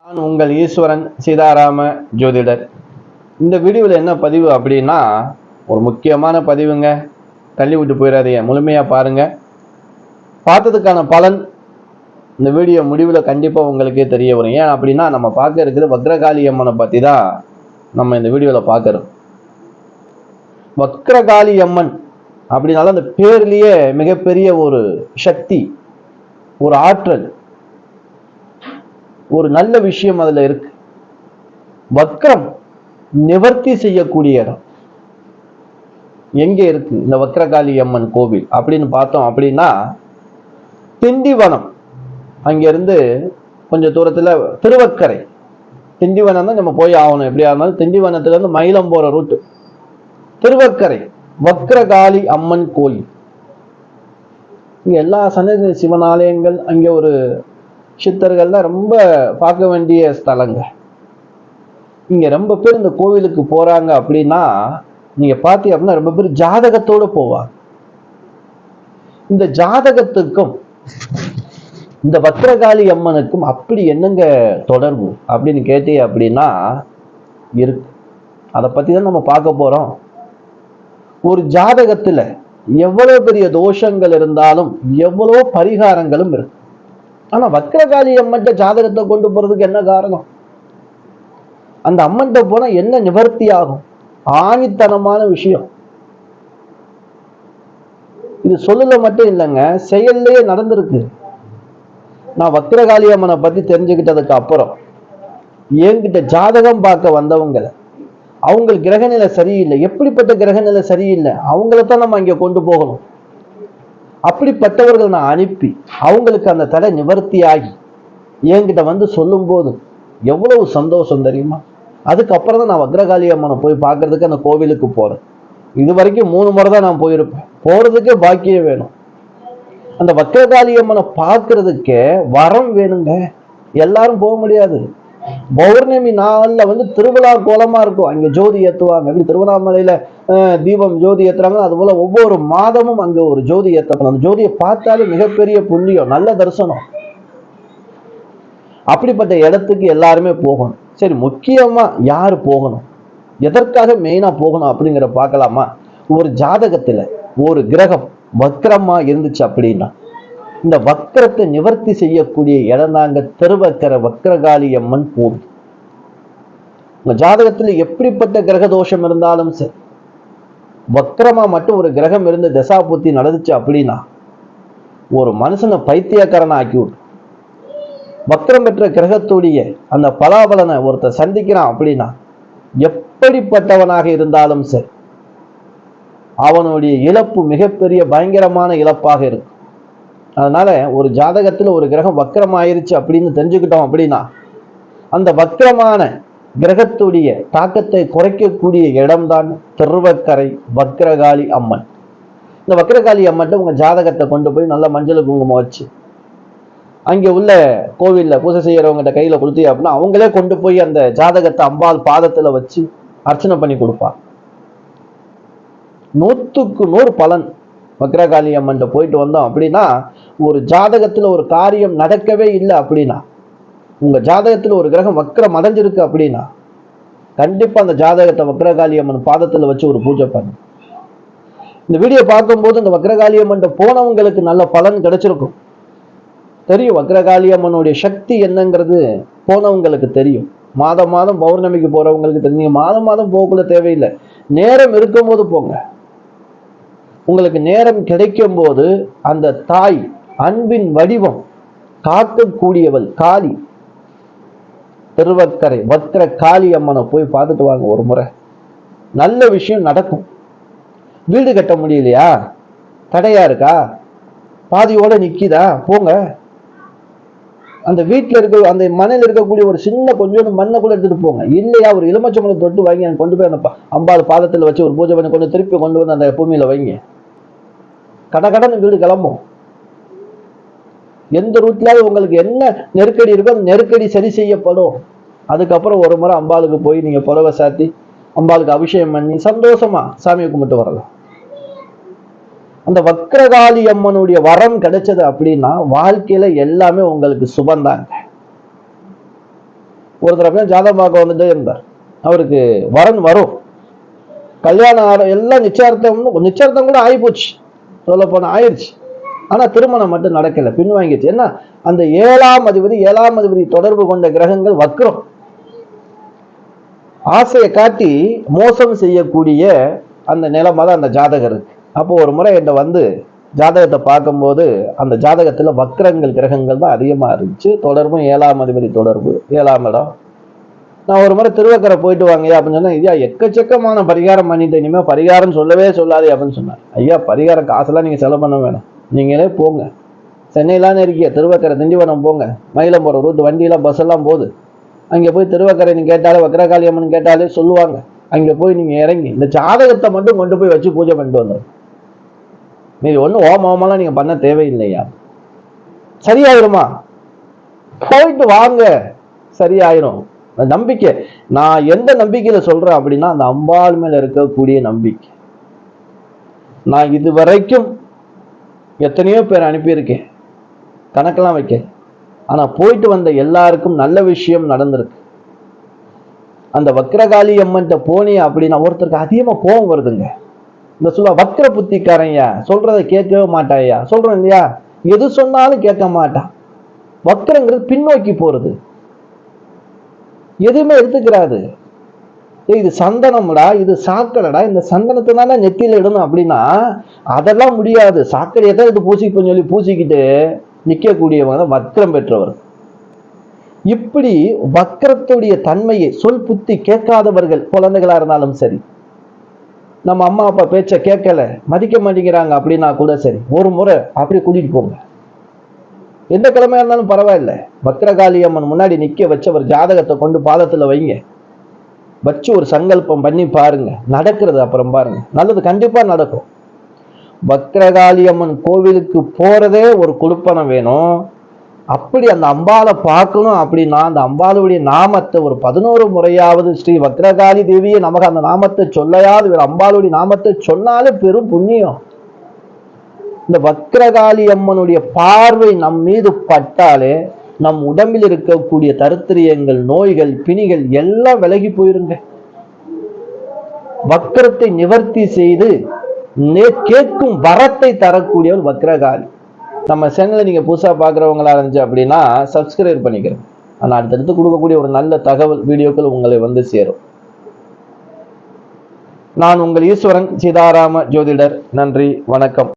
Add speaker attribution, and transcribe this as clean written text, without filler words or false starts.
Speaker 1: நான் உங்கள் ஈஸ்வரன் சீதாராம ஜோதிடர். இந்த வீடியோவில் என்ன பதிவு அப்படின்னா, ஒரு முக்கியமான பதிவுங்க. தள்ளி விட்டு போயிடாதீங்க, முழுமையாக பாருங்கள். பார்த்ததுக்கான பலன் இந்த வீடியோ முடிவில் கண்டிப்பாக உங்களுக்கே தெரிய வரும். ஏன் அப்படின்னா, நம்ம பார்க்க இருக்கிறது வக்ரகாளி அம்மனை பற்றி தான் நம்ம இந்த வீடியோவில் பார்க்குறோம். வக்ரகாளி அம்மன் அப்படின்னால அந்த பேர்லேயே மிகப்பெரிய ஒரு சக்தி, ஒரு ஆற்றல், ஒரு நல்ல விஷயம் அதுல இருக்கு. வக்ரம் நிவர்த்தி செய்யக்கூடிய இடம் எங்க இருக்கு இந்த வக்ரகாளி அம்மன் கோவில் அப்படின்னு பார்த்தோம் அப்படின்னா, திண்டிவனம் அங்கிருந்து கொஞ்சம் தூரத்துல திருவக்கரை. திண்டிவனம் தான் நம்ம போய் ஆகணும், எப்படியா இருந்தாலும். திண்டிவனத்துல இருந்து மயிலம் போற ரூட்டு திருவக்கரை வக்ரகாளி அம்மன் கோயில். இங்க எல்லா சன்னதி சிவன் ஆலயங்கள், அங்கே ஒரு சித்தர்கள்லாம் ரொம்ப பார்க்க வேண்டிய ஸ்தலங்க. இங்க ரொம்ப பேர் இந்த கோவிலுக்கு போறாங்க அப்படின்னா, நீங்க பார்த்தீங்க அப்படின்னா ரொம்ப பேர் ஜாதகத்தோட போவாங்க. இந்த ஜாதகத்துக்கும் இந்த வக்ரகாளி அம்மனுக்கும் அப்படி என்னங்க தொடர்பு அப்படின்னு கேட்டீங்க அப்படின்னா இருக்கு. அதை பத்தி தான் நம்ம பார்க்க போறோம். ஒரு ஜாதகத்துல எவ்வளவு பெரிய தோஷங்கள் இருந்தாலும் எவ்வளவு பரிகாரங்களும் இருக்கு. ஆனா வக்ரகாளி அம்மன் ஜாதகத்தை கொண்டு போறதுக்கு என்ன காரணம்? அந்த அம்மன் போனா என்ன நிவர்த்தி ஆகும்? ஆணித்தனமான விஷயம் இது. சொல்லல மட்டும் இல்லைங்க, செயல்லையே நடந்திருக்கு. நான் வக்ரகாளி அம்மனை பத்தி தெரிஞ்சுக்கிட்டதுக்கு அப்புறம் என்கிட்ட ஜாதகம் பார்க்க வந்தவங்க, அவங்களுக்கு கிரகநிலை சரியில்லை. எப்படிப்பட்ட கிரகநிலை சரியில்லை, அவங்களத்தான் நம்ம இங்க கொண்டு போகணும். அப்படிப்பட்டவர்கள் நான் அனுப்பி அவங்களுக்கு அந்த தடை நிவர்த்தி ஆகி என்கிட்ட வந்து சொல்லும் போது எவ்வளவு சந்தோஷம் தெரியுமா? அதுக்கப்புறம் தான் நான் வக்ரகாளி அம்மனை போய் பார்க்கறதுக்கு அந்த கோவிலுக்கு போறேன். இது வரைக்கும் 3 முறை தான் நான் போயிருப்பேன். போறதுக்கே பாக்கியம் வேணும். அந்த வக்ரகாளி அம்மனை பார்க்கறதுக்கே வரம் வேணுங்க. எல்லாரும் போக முடியாது. பௌர்ணமி நாள்ல வந்து திருவிழா கோலமா இருக்கும். அங்க ஜோதி ஏத்துவாங்க. எப்படி திருவண்ணாமலையில தீபம் ஜோதி ஏத்துறாங்க, அது போல ஒவ்வொரு மாதமும் அங்க ஒரு ஜோதி ஏத்தப்படும். அந்த ஜோதியை பார்த்தாலே மிகப்பெரிய புண்ணியம், நல்ல தரிசனம். அப்படிப்பட்ட இடத்துக்கு எல்லாருமே போகணும். சரி, முக்கியமா யாரு போகணும், எதற்காக மெயினா போகணும் அப்படிங்கிற பார்க்கலாமா? ஒரு ஜாதகத்துல ஒரு கிரகம் வக்ரமா இருந்துச்சு அப்படின்னா, இந்த வக்ரத்தை நிவர்த்தி செய்யக்கூடிய இடம் தாங்க திருவக்கரை வக்ரகாளி அம்மன் கோவில். உங்க ஜாதகத்துல எப்படிப்பட்ட கிரக தோஷம் இருந்தாலும் சரி, வக்ரமா மட்டும் ஒரு கிரகம் இருந்து தசாபுத்தி நடந்துச்சு அப்படின்னா ஒரு மனுஷனை பைத்தியக்காரனை ஆக்கி விடும். வக்ரம் பெற்ற கிரகத்துடைய அந்த பலாபலனை ஒருத்தர் சந்திக்கிறான் அப்படின்னா, எப்படிப்பட்டவனாக இருந்தாலும் சரி, அவனுடைய இழப்பு மிகப்பெரிய பயங்கரமான இழப்பாக இருக்கும். அதனால ஒரு ஜாதகத்துல ஒரு கிரகம் வக்ரம் ஆயிருச்சு அப்படின்னு தெரிஞ்சுக்கிட்டோம் அப்படின்னா, அந்த வக்ரமான கிரகத்துடைய தாக்கத்தை குறைக்கக்கூடிய இடம்தான் திருவக்கரை வக்ரகாளி அம்மன். இந்த வக்ரகாளி அம்மன் உங்க ஜாதகத்தை கொண்டு போய் நல்ல மஞ்சள் குங்குமம் வச்சு அங்கே உள்ள கோவில்ல பூஜை செய்யறவங்கிட்ட கையில கொடுத்தீங்க அப்படின்னா, அவங்களே கொண்டு போய் அந்த ஜாதகத்தை அம்பாள் பாதத்துல வச்சு அர்ச்சனை பண்ணி கொடுப்பாங்க. 100க்கு 100 பலன். வக்ரகாளி அம்மன் போயிட்டு வந்தோம் அப்படின்னா, ஒரு ஜாதகத்துல ஒரு காரியம் நடக்கவே இல்லை அப்படின்னா, உங்க ஜாதகத்துல ஒரு கிரகம் வக்ரம் அடைஞ்சிருக்கு அப்படின்னா, கண்டிப்பா அந்த ஜாதகத்தை வக்ரகாளி அம்மன் பாதத்துல வச்சு ஒரு பூஜை பண்ணு. இந்த வீடியோ பார்க்கும்போது இந்த வக்ரகாளி அம்மன் போனவங்களுக்கு நல்ல பலன் கிடைச்சிருக்கும். தெரியும் வக்ரகாளி அம்மனுடைய சக்தி என்னங்கிறது போனவங்களுக்கு தெரியும். மாதம் மாதம் பௌர்ணமிக்கு போறவங்களுக்கு தெரியும். மாதம் மாதம் போகக்குள்ள தேவையில்லை, நேரம் இருக்கும் போது போங்க. உங்களுக்கு நேரம் கிடைக்கும் போது அந்த தாய் அன்பின் வடிவம் காக்கக்கூடியவள் காளி, திருவக்கரை வக்ர காளி அம்மனை போய் பார்த்துட்டு வாங்க ஒரு முறை. நல்ல விஷயம் நடக்கும். வீடு கட்ட முடியலையா, தடையா இருக்கா, பாதியோட நிக்கிதா, போங்க. அந்த வீட்டுல இருக்க அந்த மண்ணில் இருக்கக்கூடிய ஒரு சின்ன கொஞ்சோண்டு மண்ணை கூட எடுத்துட்டு போங்க. இல்லையா, ஒரு எலுமிச்சம்பழம் தொட்டு வாங்கி கொண்டு போய் அந்த அம்பாள் பாதத்துல வச்சு ஒரு பூஜை பண்ணி கொண்டு திருப்பி கொண்டு வந்து அந்த பூமியில வைங்க. கடகடன்னு வீடு கிளம்பும். எந்த ரூட்லாவது உங்களுக்கு என்ன நெருக்கடி இருக்கோ அந்த நெருக்கடி சரி செய்யப்படும். அதுக்கப்புறம் ஒரு முறை அம்பாளுக்கு போய் நீங்க புடவை சாத்தி அம்பாளுக்கு அபிஷேகம் பண்ணி சந்தோஷமா சாமியை கும்பிட்டு வரலாம். அந்த வக்ரகாளி அம்மனுடைய வரம் கிடைச்சது அப்படின்னா வாழ்க்கையில எல்லாமே உங்களுக்கு சுபந்தாங்க. ஒருத்தர் அப்படியே ஜாதகம் பார்க்க வந்துட்டே இருந்தார். அவருக்கு வரன் வரும், கல்யாணம் எல்லாம் நிச்சயார்த்தம் கூட ஆகிப்போச்சு, சொல்ல போன ஆயிடுச்சு. ஆனா திருமணம் மட்டும் நடக்கல, பின்வாங்கிடுச்சு. என்ன, அந்த 7ஆம் அதிபதி தொடர்பு கொண்ட கிரகங்கள் வக்ரம். ஆசையை காட்டி மோசம் செய்யக்கூடிய அந்த நிலைமை தான் அந்த ஜாதகம் இருக்கு. அப்போ ஒரு முறை என்கிட்ட வந்து ஜாதகத்தை பார்க்கும்போது அந்த ஜாதகத்துல வக்ரங்கள் கிரகங்கள் தான் அதிகமா இருந்துச்சு. தொடர்பும் 7ஆம் அதிபதி தொடர்பு, 7ஆம் இடம். நான் ஒரு முறை திருவக்கரை போயிட்டு வாங்கய்யா அப்படின்னு சொன்னா, ஐயா எக்கச்சக்கமான பரிகாரம் பண்ணிட்டு, இனிமே பரிகாரம் சொல்லவே சொல்லாது அப்படின்னு சொன்னார். ஐயா பரிகாரம் காசெல்லாம் நீங்க செலவு பண்ண வேணாம், நீங்களே போங்க. சென்னையிலான்னு இருக்கிய, திருவக்கரை திண்டிவனம் போங்க, மயிலம் போற ரூட் வண்டியெல்லாம் பஸ் எல்லாம் போகுது. அங்கே போய் திருவக்கரைன்னு கேட்டாலே, வக்ரகாளி அம்மன் கேட்டாலே சொல்லுவாங்க. அங்கே போய் நீங்க இறங்கி இந்த ஜாதகத்தை மட்டும் கொண்டு போய் வச்சு பூஜை பண்ணிட்டு வந்துடும். மீது ஒன்றும் ஓமமெல்லாம் நீங்க பண்ண தேவையில்லையா, சரியாயிருமா? போயிட்டு வாங்க, சரியாயிரும். நம்பிக்கை. நான் எந்த நம்பிக்கையில சொல்றேன் அப்படின்னா, அந்த அம்பாள் மேல இருக்கக்கூடிய நம்பிக்கை. நான் இது வரைக்கும் எத்தனையோ பேர் அனுப்பியிருக்கேன், கணக்கெல்லாம் வைக்க. ஆனா போயிட்டு வந்த எல்லாருக்கும் நல்ல விஷயம் நடந்திருக்கு. அந்த வக்ரகாளி அம்மன்ட்ட போனே அப்படின்னா ஒருத்தருக்கு அதிகமா கோபம் வருதுங்க. இந்த சொல்ல வக்ர புத்திக்காரையா, சொல்றதை கேட்கவே மாட்டாயா, சொல்றேன் இல்லையா, எது சொன்னாலும் கேட்க மாட்டான். வக்ரங்கிறது பின்னோக்கி போறது, எதுவுமே எடுத்துக்கிறாது. இது சந்தனம்டா, இது சாக்கடைடா, இந்த சந்தனத்தினால நெத்தியில இடணும் அப்படின்னா அதெல்லாம் முடியாது. சாக்கடையை தான் இது பூசிப்போன்னு சொல்லி பூசிக்கிட்டு நிற்கக்கூடியவங்க தான் வக்ரம் பெற்றவர். இப்படி வக்ரத்துடைய தன்மையை சொல் புத்தி கேட்காதவர்கள், குழந்தைகளா இருந்தாலும் சரி, நம்ம அம்மா அப்பா பேச்ச கேட்கல, மதிக்க மாட்டேங்கிறாங்க அப்படின்னா கூட சரி, ஒரு முறை அப்படி கூட்டிட்டு போங்க. எந்த கிழமையா இருந்தாலும் பரவாயில்ல, வக்ரகாளி அம்மன் முன்னாடி நிக்க வச்ச ஒரு ஜாதகத்தை கொண்டு பாதத்துல வைங்க, வச்சு ஒரு சங்கல்பம் பண்ணி பாருங்க, நடக்கிறது அப்புறம் பாருங்க, நல்லது கண்டிப்பா நடக்கும். வக்ரகாளி அம்மன் கோவிலுக்கு போறதே ஒரு குழுப்பணம் வேணும். அப்படி அந்த அம்பாலை பார்க்கணும் அப்படின்னா அந்த அம்பாளுடைய நாமத்தை ஒரு 11 முறையாவது ஸ்ரீ வக்ரகாளி தேவியை நமக்கு அந்த நாமத்தை சொல்லையாவது வேற அம்பாளுடைய நாமத்தை சொன்னாலே பெரும் புண்ணியம். இந்த வக்ரகாளி அம்மனுடைய பார்வை நம் மீது பட்டாலே நம் உடம்பில் இருக்கக்கூடிய தரித்திரியங்கள், நோய்கள், பிணிகள் எல்லாம் விலகி போயிருங்க. வக்ரத்தை நிவர்த்தி செய்து கேட்கும் வரத்தை தரக்கூடியவள் வக்ரகாளி. நம்ம சேனலை நீங்க புதுசா பாக்குறவங்களா இருந்துச்சு அப்படின்னா சப்ஸ்கிரைப் பண்ணிக்கிறேன். ஆனால் அடுத்தடுத்து கொடுக்கக்கூடிய ஒரு நல்ல தகவல் வீடியோக்கள் உங்களை வந்து சேரும். நான் உங்கள் ஈஸ்வரன் சீதாராம ஜோதிடர். நன்றி, வணக்கம்.